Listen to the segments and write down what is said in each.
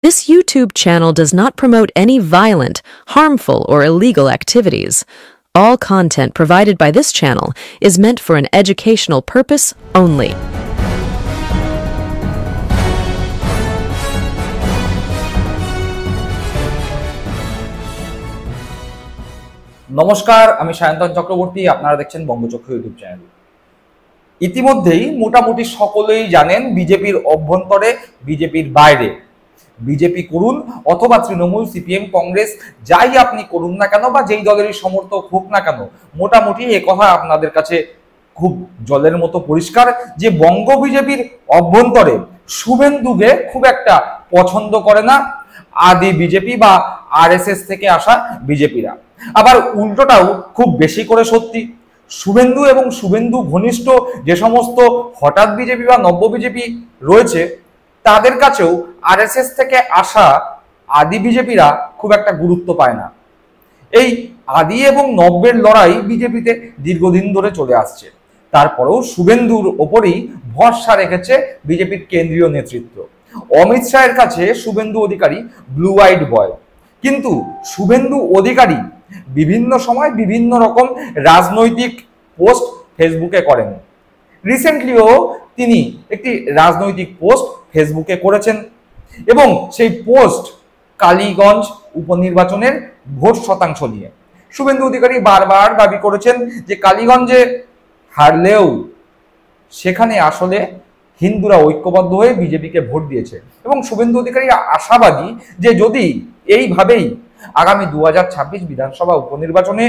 This YouTube channel does not promote any violent, harmful, or illegal activities. All content provided by this channel is meant for an educational purpose only. নমস্কার, আমি সায়ন্তন চক্রবর্তী। আপনারা দেখছেন বঙ্গচক্র YouTube channel. ইতিমধ্যেই মোটামুটি সকলেই জানেন বিজেপির অভ্যন্তরে, বিজেপির বাইরে, বিজেপি করুন অথবা তৃণমূল, সিপিএম, কংগ্রেস, যাই আপনি করুন না কেন বা যেই দলেরই সমর্থক হোক না কেন, মোটামুটি এ কথা আপনাদের কাছে খুব জলের মতো পরিষ্কার যে বঙ্গ বিজেপির অভ্যন্তরে শুভেন্দুকে খুব একটা পছন্দ করে না আদি বিজেপি বা আরএসএস থেকে আসা বিজেপিরা। আবার উল্টোটাও খুব বেশি করে সত্যি। শুভেন্দু এবং শুভেন্দু ঘনিষ্ঠ যে সমস্ত হঠাৎ বিজেপি বা নব্য বিজেপি রয়েছে, তাদের কাছেও আরএসএস থেকে আসা আদি বিজেপিরা খুব একটা গুরুত্ব পায় না। এই আদি এবং নব্যের লড়াই বিজেপিতে দীর্ঘদিন ধরে চলে আসছে। তারপরেও শুভেন্দুর ওপরই ভরসা রেখেছে বিজেপির কেন্দ্রীয় নেতৃত্ব। অমিত শাহের কাছে শুভেন্দু অধিকারী ব্লু আইড বয়। কিন্তু শুভেন্দু অধিকারী বিভিন্ন সময় বিভিন্ন রকম রাজনৈতিক পোস্ট ফেসবুকে করেন। রিসেন্টলিও তিনি একটি রাজনৈতিক পোস্ট ফেসবুকে করেছেন এবং সেই পোস্ট কালীগঞ্জ উপনির্বাচনের ভোট শতাংশ নিয়ে। শুভেন্দু অধিকারী বারবার দাবি করেছেন যে কালীগঞ্জে হারলেও সেখানে আসলে হিন্দুরা ঐক্যবদ্ধ হয়ে বিজেপিকে ভোট দিয়েছে এবং শুভেন্দু অধিকারী আশাবাদী যে যদি এইভাবেই আগামী 2026 বিধানসভা উপনির্বাচনে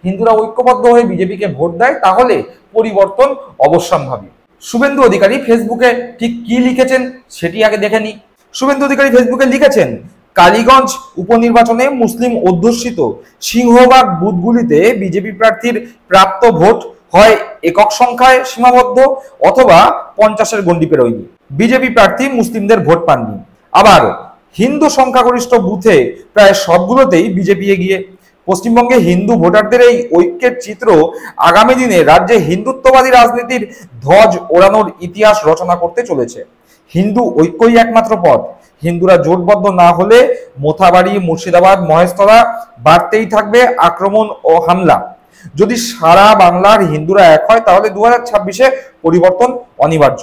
হিন্দুরা ঐক্যবদ্ধ হয়ে বিজেপিকে ভোট দেয় তাহলে পরিবর্তন অবশ্যম্ভাবী। শুভেন্দু অধিকারী ফেসবুকে ঠিক কি লিখেছেন সেটি আগে দেখে নি। শুভেন্দু অধিকারী ফেসবুকে লিখেছেন, কালীগঞ্জ উপনির্বাচনে মুসলিম অধ্যুষিত সিংহভাগ বুথগুলিতে বিজেপি প্রার্থীর প্রাপ্ত ভোট হয় একক সংখ্যায় সীমাবদ্ধ অথবা 50-এর গণ্ডি পেরোয়নি। বিজেপি প্রার্থী মুসলিমদের ভোট পাননি। আবার হিন্দু সংখ্যাগরিষ্ঠ বুথে প্রায় সবগুলোতেই বিজেপি এগিয়ে। পশ্চিমবঙ্গে হিন্দু ভোটারদের এই ঐক্যের চিত্র আগামী দিনে রাজ্যে হিন্দুত্ববাদী রাজনীতির ধ্বজ ওড়ানোর ইতিহাস রচনা করতে চলেছে। হিন্দু ঐক্যই একমাত্র পথ। হিন্দুরা জোটবদ্ধ না হলে মোথাবাড়ি, মুর্শিদাবাদ, মহেশতলা বাড়তেই থাকবে আক্রমণ ও হামলা। যদি সারা বাংলার হিন্দুরা এক হয় তাহলে 2026-এ পরিবর্তন অনিবার্য।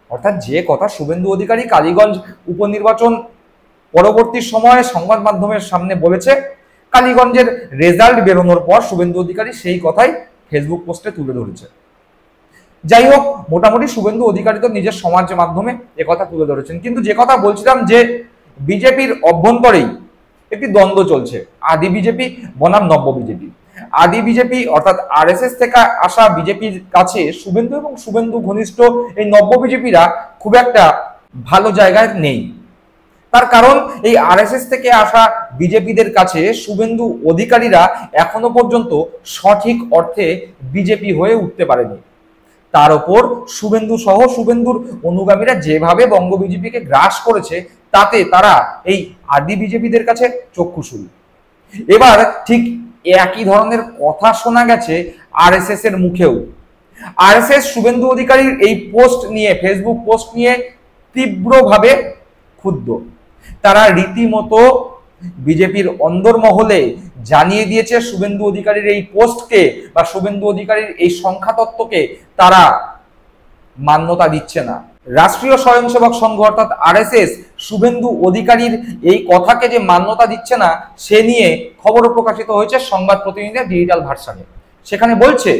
অর্থাৎ যে কথা শুভেন্দু অধিকারী কালীগঞ্জ উপনির্বাচন পরবর্তী সময়ে সংবাদ মাধ্যমের সামনে বলেছে, কালীগঞ্জের রেজাল্ট বেরোনোর পর শুভেন্দু অধিকারী সেই কথাই ফেসবুক পোস্টে তুলে ধরেছে। যাই হোক, মোটামুটি শুভেন্দু অধিকারী তো নিজের সমাজ মাধ্যমে কথা তুলে ধরেছেন। কিন্তু যে কথা বলছিলাম যে বিজেপির অভ্যন্তরেই একটি দ্বন্দ্ব চলছে, আদি বিজেপি বনাম নব্য বিজেপি। আদি বিজেপি অর্থাৎ আরএসএস থেকে আসা বিজেপির কাছে শুভেন্দু এবং শুভেন্দু ঘনিষ্ঠ এই নব্য বিজেপিরা খুব একটা ভালো জায়গায় নেই। তার কারণ এই আরএসএস থেকে আসা বিজেপিদের কাছে শুভেন্দু অধিকারীরা এখনো পর্যন্ত সঠিক অর্থে বিজেপি হয়ে উঠতে পারেনি। তার উপর শুভেন্দু সহ শুভেন্দুর অনুগামীরা যেভাবে বঙ্গ বিজেপিকে গ্রাস করেছে তাতে তারা এই আদি বিজেপিদের কাছে চক্ষুশূল। এবার ঠিক একই ধরনের কথা শোনা গেছে আরএসএস এর মুখেও। আরএসএস শুভেন্দু অধিকারীর এই পোস্ট নিয়ে, ফেসবুক পোস্ট নিয়ে তীব্রভাবে ক্ষুব্ধ। তারা রীতিমতো বিজেপির অন্দরমহলে জানিয়ে দিয়েছে শুভেন্দু অধিকারীর এই পোস্টকে বা শুভেন্দু অধিকারীর এই সংখ্যাতত্ত্বকে তারা মান্যতা দিচ্ছে না। রাষ্ট্রীয় স্বয়ংসেবক সংঘ অর্থাৎ আরএসএস শুভেন্দু অধিকারীর এই কথাকে যে মান্যতা দিচ্ছে না সে নিয়ে খবরও প্রকাশিত হয়েছে সংবাদ প্রতিনিধির ডিজিটাল ভার্সনে। সেখানে বলছে,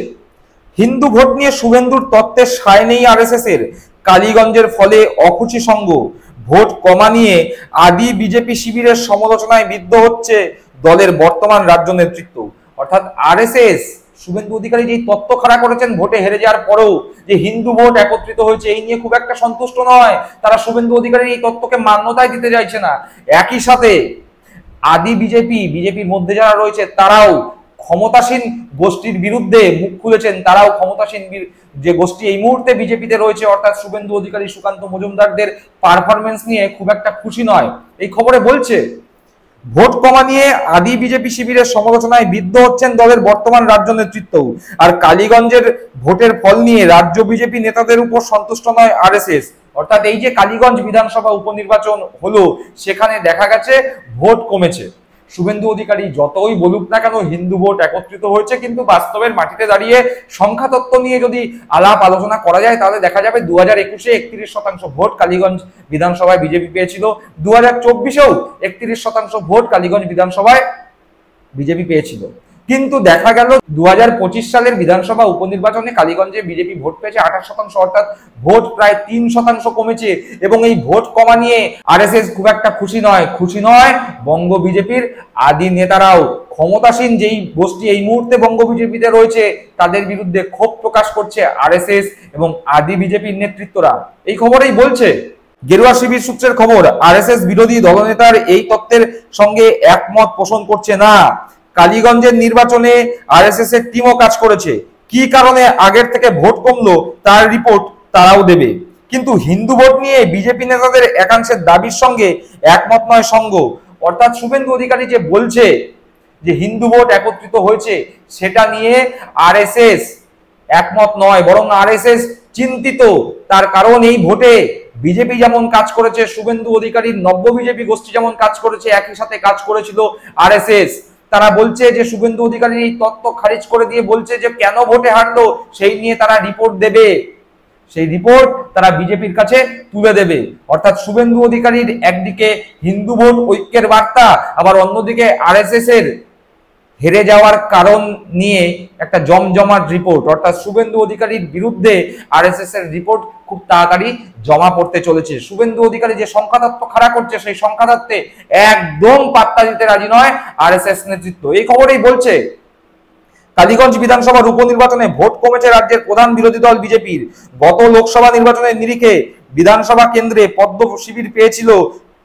হিন্দু ভোট নিয়ে শুভেন্দুর তত্ত্বের সায় নেই আরএসএস এর। কালীগঞ্জের ফলে অখুশি সংঘ। ভোট কমা নিয়ে আদি বিজেপি শিবিরের সমালোচনায় বিদ্ধ হচ্ছে দলের বর্তমান রাজ্য নেতৃত্ব। অর্থাৎ আরএসএস শুভেন্দু অধিকারী যে তত্ত্ব খাড়া করেছেন ভোটে হেরে যাওয়ার পরেও যে হিন্দু ভোট একত্রিত হয়েছে এই নিয়ে খুব একটা সন্তুষ্ট নয়। তারা শুভেন্দু অধিকারীর এই তত্ত্বকে মান্যতাই দিতে চাইছে না। একই সাথে আদি বিজেপির মধ্যে যারা রয়েছে তারাও ক্ষমতাসীন গোষ্ঠীর বিরুদ্ধে মুখ খুলেছেন। তারাও ক্ষমতাসীন যে গোষ্ঠী এই মুহূর্তে বিজেপিতে রয়েছে অর্থাৎ শুভেন্দু অধিকারী, সুকান্ত মজুমদারদের পারফরমেন্স নিয়ে খুব একটা খুশি নয়। এই খবরে বলছে, ভোট কমা নিয়ে আদি বিজেপি শিবিরের সমালোচনায় বিদ্ধ হচ্ছেন দলের বর্তমান রাজ্য নেতৃত্ব। আর কালীগঞ্জের ভোটের ফল নিয়ে রাজ্য বিজেপি নেতাদের উপর সন্তুষ্ট নয় আরএসএস। অর্থাৎ এই যে কালীগঞ্জ বিধানসভা উপনির্বাচন হলো, সেখানে দেখা গেছে ভোট কমেছে। শুভেন্দু অধিকারী যতই বলুক না কেন হিন্দু ভোট একত্রিত হয়েছে, কিন্তু বাস্তবের মাটিতে দাঁড়িয়ে সংখ্যাতত্ত্ব নিয়ে যদি আলাপ আলোচনা করা যায় তাহলে দেখা যাবে 2021-এ 31% ভোট কালীগঞ্জ বিধানসভায় বিজেপি পেয়েছিল, 2024-এও 31% ভোট কালীগঞ্জ বিধানসভায় বিজেপি পেয়েছিল। কিন্তু দেখা গেল 2025 সালের বিধানসভা উপনির্বাচনে কালীগঞ্জে বিজেপি ভোট পেয়েছে 28%, অর্থাৎ ভোট প্রায় 3% কমেছে। এবং এই ভোট কমা নিয়ে আরএসএস খুব একটা খুশি নয় বঙ্গ বিজেপির আদি নেতারাও। ক্ষমতাসীন যেই গোষ্ঠী এই মুহূর্তে বঙ্গ বিজেপিতে রয়েছে তাদের বিরুদ্ধে ক্ষোভ প্রকাশ করছে আরএসএস এবং আদি বিজেপির নেতৃত্বরা। এই খবরেই বলছে, গেরুয়া শিবির সূত্রের খবর, আরএসএস বিরোধী দলনেতার এই তত্ত্বের সঙ্গে একমত পোষণ করছে না। কালীগঞ্জের নির্বাচনে আরএসএস এর টিমও কাজ করেছে, কি কারণে আগের থেকে ভোট কমলো তার রিপোর্ট তারাও দেবে। কিন্তু হিন্দু ভোট নিয়ে বিজেপি নেতাদের একাংশের দাবির সঙ্গে একমত নয় সংঘ। অর্থাৎ শুভেন্দু অধিকারী যে বলছে যে হিন্দু ভোট একত্রিত হয়েছে, সেটা নিয়ে আরএসএস একমত নয়, বরং আরএসএস চিন্তিত। তার কারণ এই ভোটে বিজেপি যেমন কাজ করেছে, শুভেন্দু অধিকারীর নব্য বিজেপি গোষ্ঠী যেমন কাজ করেছে, একই সাথে কাজ করেছিল আরএসএস। তারা বলছে যে শুভেন্দু অধিকারীর এই তত্ত্ব খারিজ করে দিয়ে বলছে যে কেন ভোটে হারলো সেই নিয়ে তারা রিপোর্ট দেবে, সেই রিপোর্ট তারা বিজেপির কাছে তুলে দেবে। অর্থাৎ শুভেন্দু অধিকারীর একদিকে হিন্দু ভোট ঐক্যের বার্তা, আবার অন্যদিকে আরএসএস এর হেরে যাওয়ার কারণ নিয়ে একটা জমজমাট রিপোর্ট। অর্থাৎ শুভেন্দু অধিকারীর বিরুদ্ধে আরএসএস এর রিপোর্ট খুব তাড়াতাড়ি জমা পড়তে চলেছে। শুভেন্দু অধিকারী যে সংখ্যাতত্ত্ব খাড়া করছে, সেই সংখ্যাতত্ত্বে একদম পাত্তা দিতে রাজি নয় আরএসএস নেতৃত্ব। এই খবরেই বলছে, কালীগঞ্জ বিধানসভার উপনির্বাচনে ভোট কমেছে রাজ্যের প্রধান বিরোধী দল বিজেপির। গত লোকসভা নির্বাচনের নিরিখে বিধানসভা কেন্দ্রে পদ্ম শিবির পেয়েছিল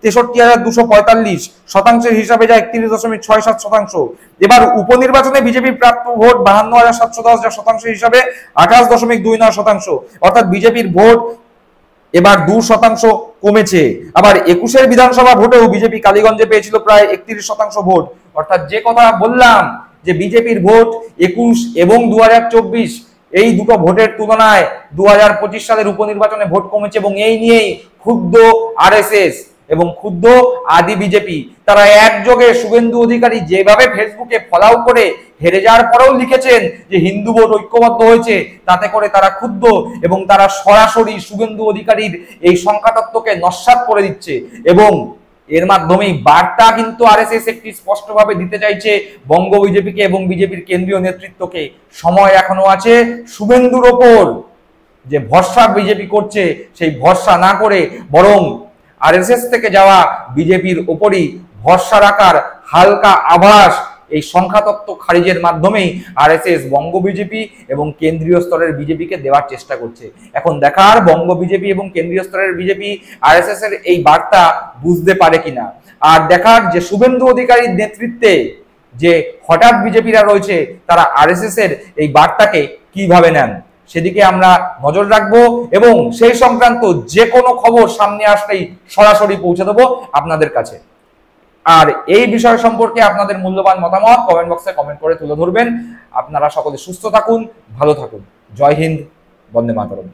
63,245, হিসাবে যা 31.67%। এবার উপনির্বাচনে বিজেপি প্রাপ্ত ভোট 52,710, যা শতাংশ হিসাবে 28.29%। অর্থাৎ বিজেপির ভোট এবার 2% কমেছে। আবার 21-এর বিধানসভা ভোটেও বিজেপি কালীগঞ্জে পেয়েছিল প্রায় 31% ভোট। অর্থাৎ যে কথা বললাম যে বিজেপির ভোট 21 এবং 2024 এই দুটো ভোটের তুলনায় 2025 সালের উপনির্বাচনে ভোট কমেছে, এবং এই নিয়েই ক্ষুব্ধ আরএসএস এবং ক্ষুব্ধ আদি বিজেপি। তারা একযোগে শুভেন্দু অধিকারী যেভাবে ফেসবুকে ফলাও করে হেরে যাওয়ার পরেও লিখেছেন যে হিন্দু ভোট ঐক্যবদ্ধ হয়েছে, তাতে করে তারা ক্ষুব্ধ এবং তারা সরাসরি শুভেন্দু অধিকারীর এই সংখ্যাতত্ত্বকে নস্যাৎ করে দিচ্ছে। এবং এর মাধ্যমেই বার্তা কিন্তু আরএসএস একটি স্পষ্টভাবে দিতে চাইছে বঙ্গ বিজেপিকে এবং বিজেপির কেন্দ্রীয় নেতৃত্বকে, সময় এখনো আছে শুভেন্দুর ওপর যে ভরসা বিজেপি করছে সেই ভরসা না করে বরং আরএসএস থেকে যাওয়া বিজেপির ওপরই ভরসা রাখার হালকা আভাস এই সংখ্যাতত্ত্ব খারিজের মাধ্যমেই আরএসএস বঙ্গ বিজেপি এবং কেন্দ্রীয় স্তরের বিজেপিকে দেওয়ার চেষ্টা করছে। এখন দেখার বঙ্গ বিজেপি এবং কেন্দ্রীয় স্তরের বিজেপি আরএসএস এর এই বার্তা বুঝতে পারে কিনা, আর দেখার যে শুভেন্দু অধিকারীর নেতৃত্বে যে হঠাৎ বিজেপিরা রয়েছে তারা আরএসএস এর এই বার্তাকে কিভাবে নেন, সেদিকে আমরা নজর রাখবো এবং সেই সংক্রান্ত যে কোনো খবর সামনে আসলেই সরাসরি পৌঁছে দেবো আপনাদের কাছে। আর এই বিষয় সম্পর্কে আপনাদের মূল্যবান মতামত কমেন্ট বক্সে কমেন্ট করে তুলে ধরবেন। আপনারা সকলে সুস্থ থাকুন, ভালো থাকুন। জয় হিন্দ, বন্দে মাতরম।